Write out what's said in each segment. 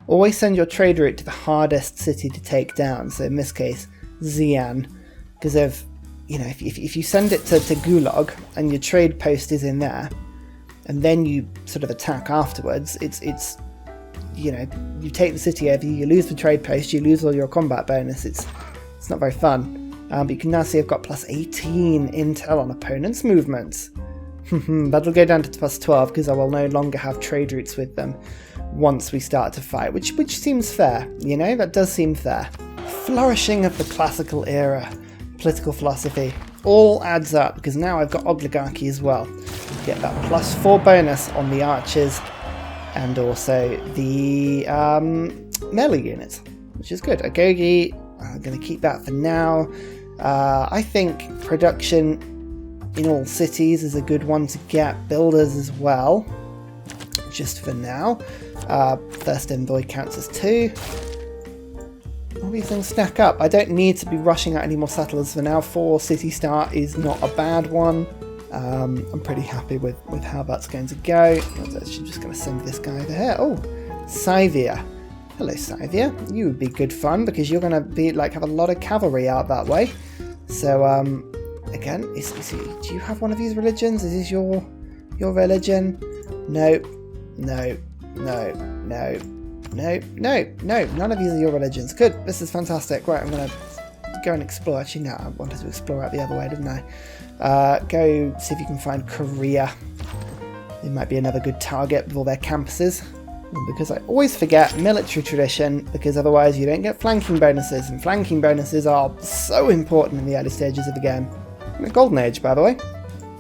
always send your trade route to the hardest city to take down. So in this case, Xi'an, because if you send it to Gulag and your trade post is in there, and then you sort of attack afterwards, it's you take the city over, you lose the trade post, you lose all your combat bonus. It's not very fun. But you can now see I've got plus 18 intel on opponents' movements. That'll go down to plus 12 because I will no longer have trade routes with them once we start to fight, which seems fair. That does seem fair. Flourishing of the classical era political philosophy all adds up because now I've got oligarchy as well. Get that plus 4 bonus on the archers and also the melee units, which is good. Agogi, I'm going to keep that for now. I think production in all cities is a good one to get. Builders as well, just for now. First envoy counts as 2. All these things stack up. I don't need to be rushing out any more settlers for now. 4 city start is not a bad one. I'm pretty happy with how that's going to go. I'm actually just going to send this guy over here. Oh, Scythia. Hello, Scythia. You would be good fun because you're going to be have a lot of cavalry out that way. So, again, do you have one of these religions? Is this your religion? No. None of these are your religions. Good. This is fantastic. Right, I'm going to go and explore. Actually, no, I wanted to explore out the other way, didn't I? Go see if you can find Korea. It might be another good target with all their campuses. Because I always forget military tradition, because otherwise you don't get flanking bonuses, and flanking bonuses are so important in the early stages of the game. In the Golden Age, by the way.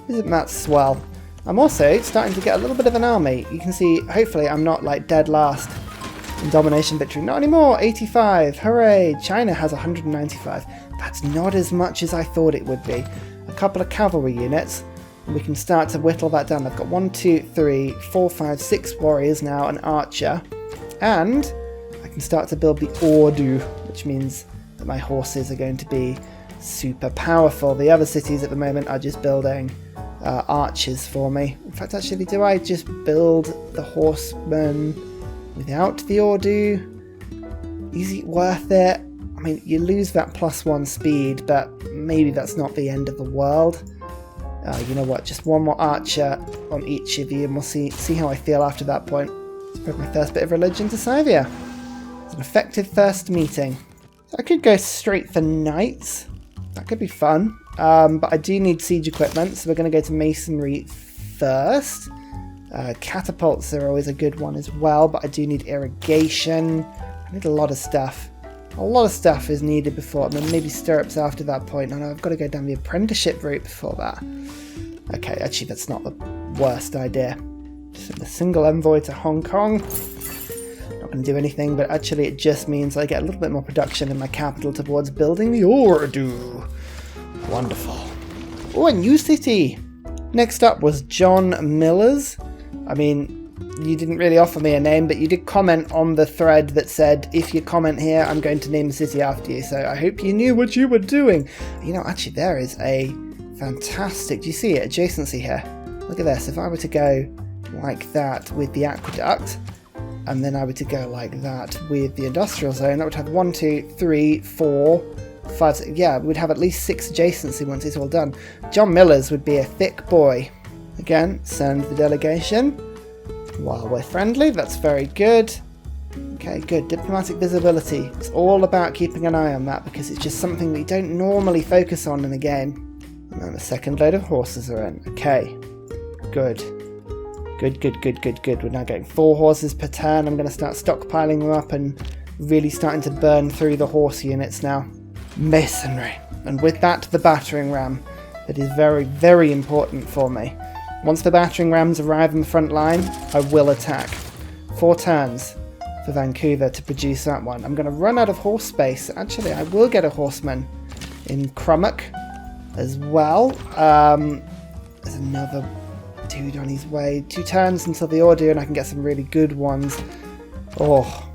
Isn't that swell? I'm also starting to get a little bit of an army. You can see, hopefully I'm not dead last in domination victory. Not anymore, 85, hooray! China has 195. That's not as much as I thought it would be. A couple of cavalry units. We can start to whittle that down. I've got 1, 2, 3, 4, 5, 6 warriors now, an archer, and I can start to build the Ordu, which means that my horses are going to be super powerful. The other cities at the moment are just building archers for me. In fact, actually, do I just build the horsemen without the Ordu? Is it worth it? I mean, you lose that +1 speed, but maybe that's not the end of the world. You know what, just one more archer on each of you and we'll see how I feel after that point. Spread my first bit of religion to Scythia. It's an effective first meeting. I could go straight for knights. That could be fun. But I do need siege equipment, so we're going to go to masonry first. Catapults are always a good one as well, but I do need irrigation. I need a lot of stuff. A lot of stuff is needed before, and then maybe stirrups after that point. And I've got to go down the apprenticeship route before that. Okay, actually that's not the worst idea. Send a single envoy to Hong Kong. Not going to do anything, but actually it just means I get a little bit more production in my capital towards building the Ordu. Wonderful. Oh, a new city! Next up was John Miller's. I mean, you didn't really offer me a name, but you did comment on the thread that said, if you comment here, I'm going to name the city after you. So I hope you knew what you were doing. You know, actually, there is a fantastic, do you see it? Adjacency here. Look at this. If I were to go like that with the aqueduct, and then I were to go like that with the industrial zone, that would have 1, 2, 3, 4, 5, 6, yeah, we'd have at least 6 adjacency once it's all done. John Miller's would be a thick boy. Again, send the delegation. While we're friendly, that's very good. Okay, good. Diplomatic visibility. It's all about keeping an eye on that because it's just something that you don't normally focus on in a game. And then the second load of horses are in. Okay, good. Good. We're now getting 4 horses per turn. I'm going to start stockpiling them up and really starting to burn through the horse units now. Masonry. And with that, the battering ram. That is very, very important for me. Once the battering rams arrive in the front line, I will attack. 4 turns for Vancouver to produce that one. I'm going to run out of horse space. Actually, I will get a horseman in Crummock as well. There's another dude on his way. 2 turns until the Ordu and I can get some really good ones. Oh,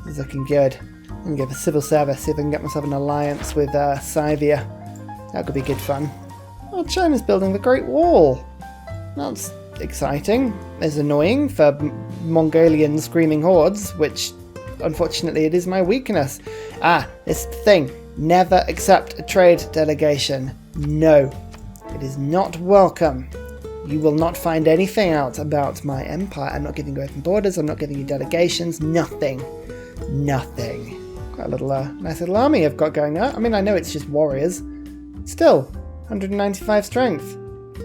this is looking good. I'm going to go for civil service, see if I can get myself an alliance with Scythia. That could be good fun. Oh, China's building the Great Wall. That's exciting. It's annoying for Mongolian screaming hordes, which unfortunately, it is my weakness. Ah, this thing. Never accept a trade delegation. No, it is not welcome. You will not find anything out about my empire. I'm not giving you open borders. I'm not giving you delegations. Nothing. Nothing. Quite a little, nice little army I've got going there. I mean, I know it's just warriors. Still, 195 strength.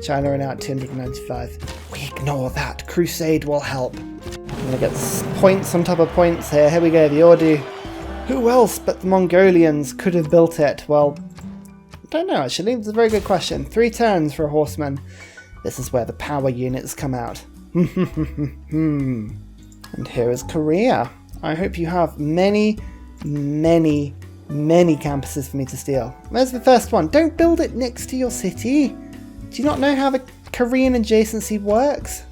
China are now at 295. We ignore that. Crusade will help. I'm going to get points on top of points here. Here we go, the Ordu. Who else but the Mongolians could have built it? Well, I don't know actually. It's a very good question. 3 turns for a horseman. This is where the power units come out. And here is Korea. I hope you have many, many, many campuses for me to steal. Where's the first one? Don't build it next to your city. Do you not know how the Korean adjacency works?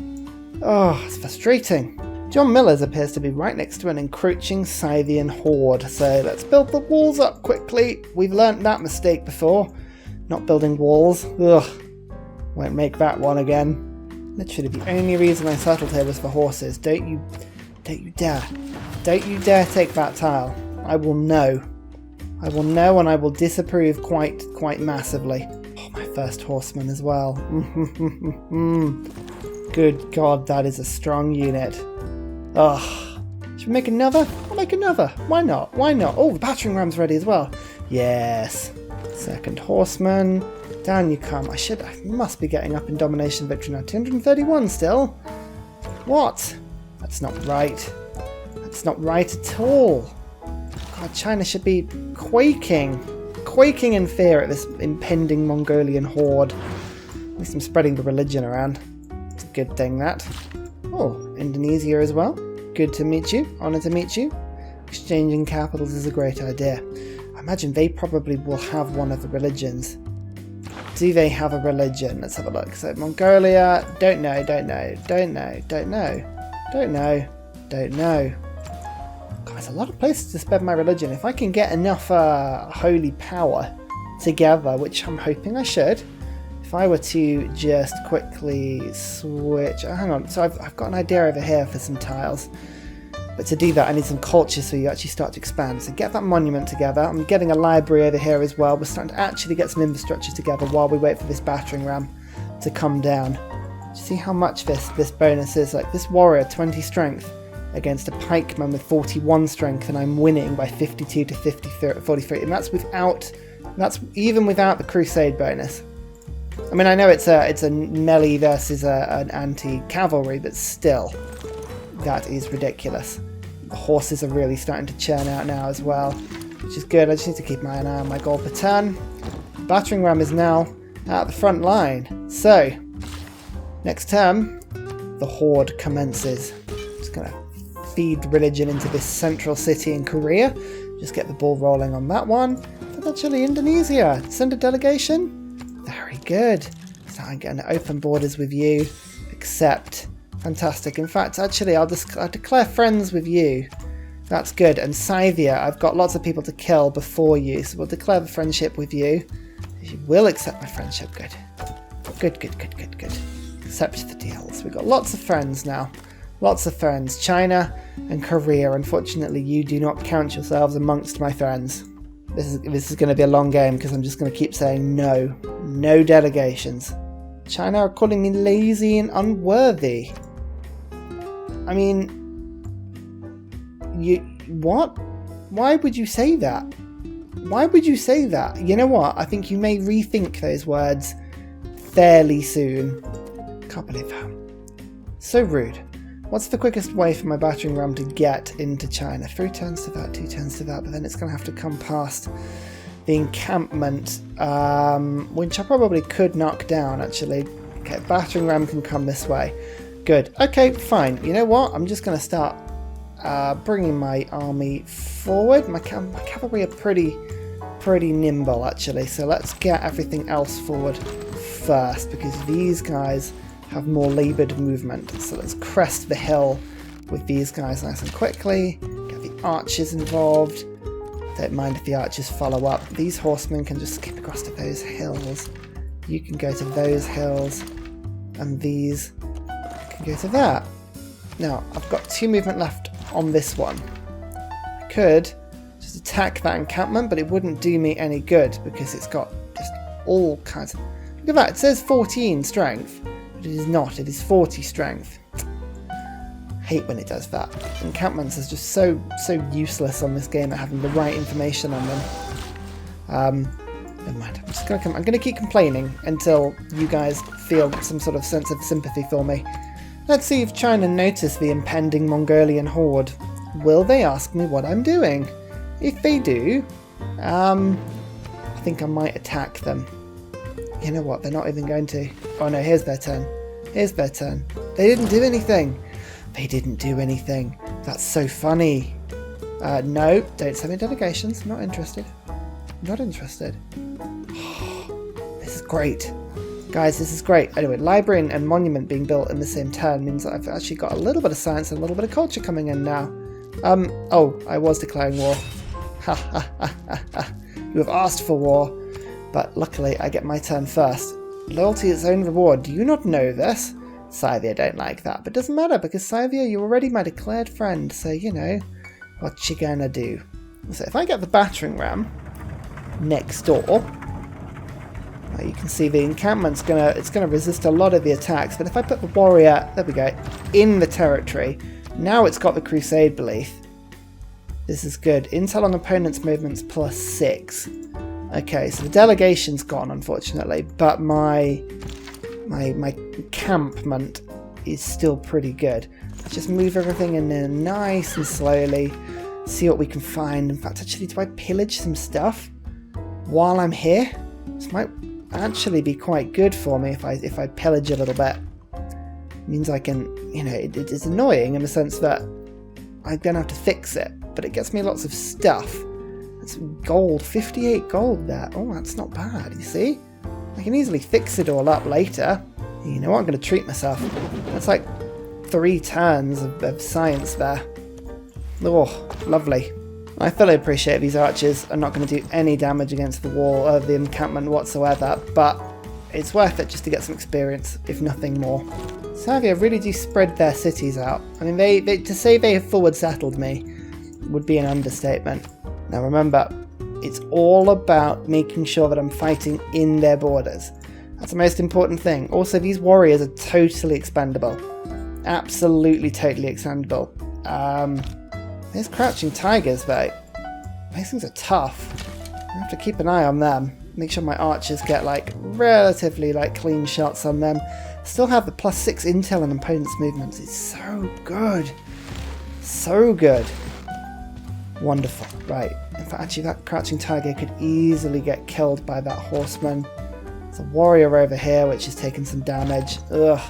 Oh, it's frustrating. John Miller's appears to be right next to an encroaching Scythian horde, so let's build the walls up quickly. We've learnt that mistake before. Not building walls. Ugh. Won't make that one again. Literally the only reason I settled here was for horses. Don't you dare. Don't you dare take that tile. I will know. I will know and I will disapprove quite massively. Oh, my first horseman as well. Good God, that is a strong unit. Ugh. Should we make another? I'll make another. Why not? Why not? Oh, the battering ram's ready as well. Yes. Second horseman. Down you come. I must be getting up in domination victory now. 231 still. What? That's not right. That's not right at all. God, China should be quaking in fear at this impending Mongolian horde. At least I'm spreading the religion around. It's a good thing, that. Oh, Indonesia as well. Good to meet you. Honour to meet you. Exchanging capitals is a great idea. I imagine they probably will have one of the religions. Do they have a religion? Let's have a look. So Mongolia, don't know. God, there's a lot of places to spend my religion. If I can get enough holy power together, which I'm hoping I should, if I were to just quickly switch... Oh, hang on, so I've got an idea over here for some tiles. But to do that, I need some culture so you actually start to expand. So get that monument together. I'm getting a library over here as well. We're starting to actually get some infrastructure together while we wait for this battering ram to come down. Do you see how much this bonus is? Like, this warrior, 20 strength, against a pikeman with 41 strength, and I'm winning by 52 to 43. And that's even without the Crusade bonus. I mean, I know it's a melee versus an anti-cavalry, but still, that is ridiculous. The horses are really starting to churn out now as well, which is good. I just need to keep my eye on my gold per turn. Battering ram is now at the front line. So, next term, the horde commences. Just going to feed religion into this central city in Korea. Just get the ball rolling on that one. But actually, Indonesia. Send a delegation. Very good. So I'm getting open borders with you. Accept. Fantastic. In fact, actually, I'll declare friends with you. That's good. And Scythia, I've got lots of people to kill before you, so we'll declare the friendship with you. You will accept my friendship. Good. Good. Accept the deals. We've got lots of friends now. Lots of friends. China and Korea. Unfortunately, you do not count yourselves amongst my friends. This is going to be a long game because I'm just going to keep saying no. No delegations. China are calling me lazy and unworthy. I mean, what? Why would you say that? Why would you say that? You know what? I think you may rethink those words fairly soon. Can't believe that. So rude. What's the quickest way for my battering ram to get into China? 3 turns to that, 2 turns to that, but then it's going to have to come past the encampment, which I probably could knock down, actually. Okay, battering ram can come this way. Good. Okay, fine. You know what? I'm just going to start bringing my army forward. My cavalry are pretty nimble, actually. So let's get everything else forward first, because these guys have more laboured movement. So let's crest the hill with these guys nice and quickly. Get the archers involved. Don't mind if the archers follow up. These horsemen can just skip across to those hills. You can go to those hills. And these can go to that. Now, I've got 2 movement left on this one. could just attack that encampment, but it wouldn't do me any good because it's got just all kinds of... Look at that, it says 14 strength, but it is not, it is 40 strength. Hate when it does that. Encampments is just so useless on this game at having the right information on them. Never mind. I'm gonna keep complaining until you guys feel some sort of sense of sympathy for me. Let's see if China notice the impending Mongolian horde. Will they ask me what I'm doing? If they do, I think I might attack them. You know what? They're not even going to. Oh no, here's their turn. Here's their turn. They didn't do anything. They didn't do anything. That's so funny. No, don't send me delegations. Not interested. Not interested. This is great. Guys, this is great. Anyway, library and monument being built in the same turn means that I've actually got a little bit of science and a little bit of culture coming in now. Oh, I was declaring war. Ha ha ha ha ha. You have asked for war, but luckily I get my turn first. Loyalty is its own reward. Do you not know this? Scythia don't like that, but it doesn't matter because Scythia, you're already my declared friend, so you know what you gonna do. So if I get the battering ram next door, you can see the encampment's gonna resist a lot of the attacks, but if I put the warrior, there we go, in the territory, now it's got the Crusade belief. This is good. Intel on opponent's movements +6. Okay, so the delegation's gone, unfortunately, but my encampment is still pretty good. Let's just move everything in there nice and slowly, see what we can find. In fact, actually, do I pillage some stuff while I'm here? This might actually be quite good for me if I pillage a little bit. It means I can, you know, it's annoying in the sense that I'm gonna have to fix it, but it gets me lots of stuff. That's gold, 58 gold there. Oh, that's not bad, you see? I can easily fix it all up later. You know what, I'm gonna treat myself. That's like 3 turns of science there. Oh, lovely. I fully appreciate these archers are not going to do any damage against the wall or the encampment whatsoever, but it's worth it just to get some experience, if nothing more. Scythia really do spread their cities out. I mean, they to say they have forward settled me would be an understatement. Now remember, it's all about making sure that I'm fighting in their borders. That's the most important thing. Also, these warriors are totally expendable. Absolutely totally expendable. There's crouching tigers though. These things are tough. I have to keep an eye on them. Make sure my archers get like relatively like clean shots on them. Still have the +6 intel on opponent's movements. It's so good. So good. Wonderful. Right. In fact, actually that crouching tiger could easily get killed by that horseman. There's a warrior over here which is taking some damage. Ugh.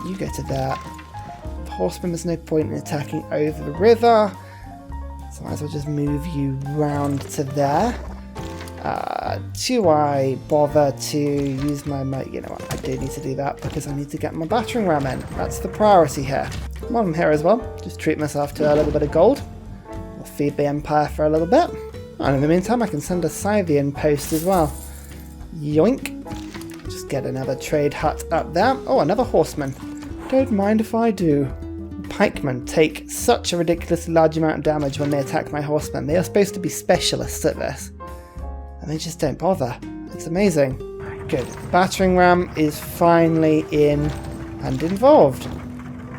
You go to that. Horseman, there's no point in attacking over the river, so I might as well just move you round to there. Do I bother to use my you know what, I do need to do that because I need to get my battering ram in. That's the priority here. While I'm here as well, just treat myself to a little bit of gold. I'll feed the Empire for a little bit. And in the meantime, I can send a Scythian post as well. Yoink. Just get another trade hut up there. Oh, another horseman. Don't mind if I do. Pikemen take such a ridiculously large amount of damage when they attack my horsemen. They are supposed to be specialists at this, and they just don't bother. It's amazing. Good. The battering ram is finally in and involved,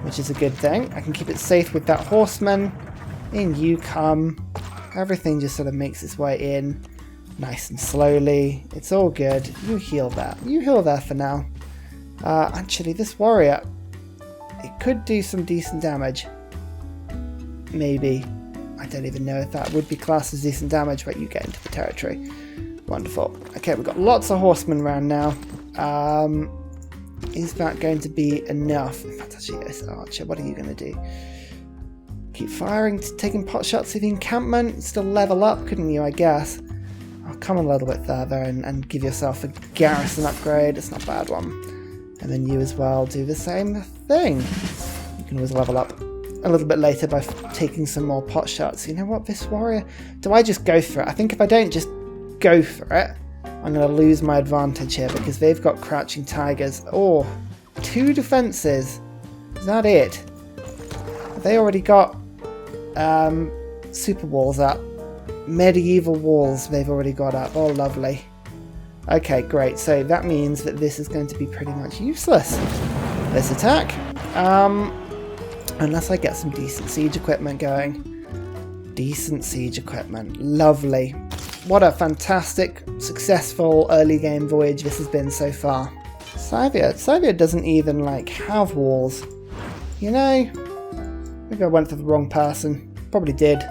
which is a good thing. I can keep it safe with that horseman. In you come. Everything just sort of makes its way in nice and slowly. It's all good. You heal there. You heal there for now. Actually, this warrior, it could do some decent damage. Maybe. I don't even know if that would be classed as decent damage, but you get into the territory. Wonderful. Okay, we've got lots of horsemen around now. Is that going to be enough? In fact, actually, yes, Archer, what are you going to do? Keep firing, taking pot shots at the encampment, still level up, couldn't you, I guess? I'll come a little bit further and give yourself a garrison upgrade. It's not a bad one. And then you as well do the same thing. You can always level up a little bit later by taking some more pot shots. You know what, this warrior, do I just go for it? I think if I don't just go for it, I'm going to lose my advantage here because they've got crouching tigers. Oh, 2 defenses. Is that it? Have they already got super walls up. Medieval walls they've already got up. Oh, lovely. Okay, great. So that means that this is going to be pretty much useless, this attack. Unless I get some decent siege equipment going. Decent siege equipment. Lovely. What a fantastic, successful early game voyage this has been so far. Scythia doesn't even, like, have walls. You know, maybe I went for the wrong person. Probably did.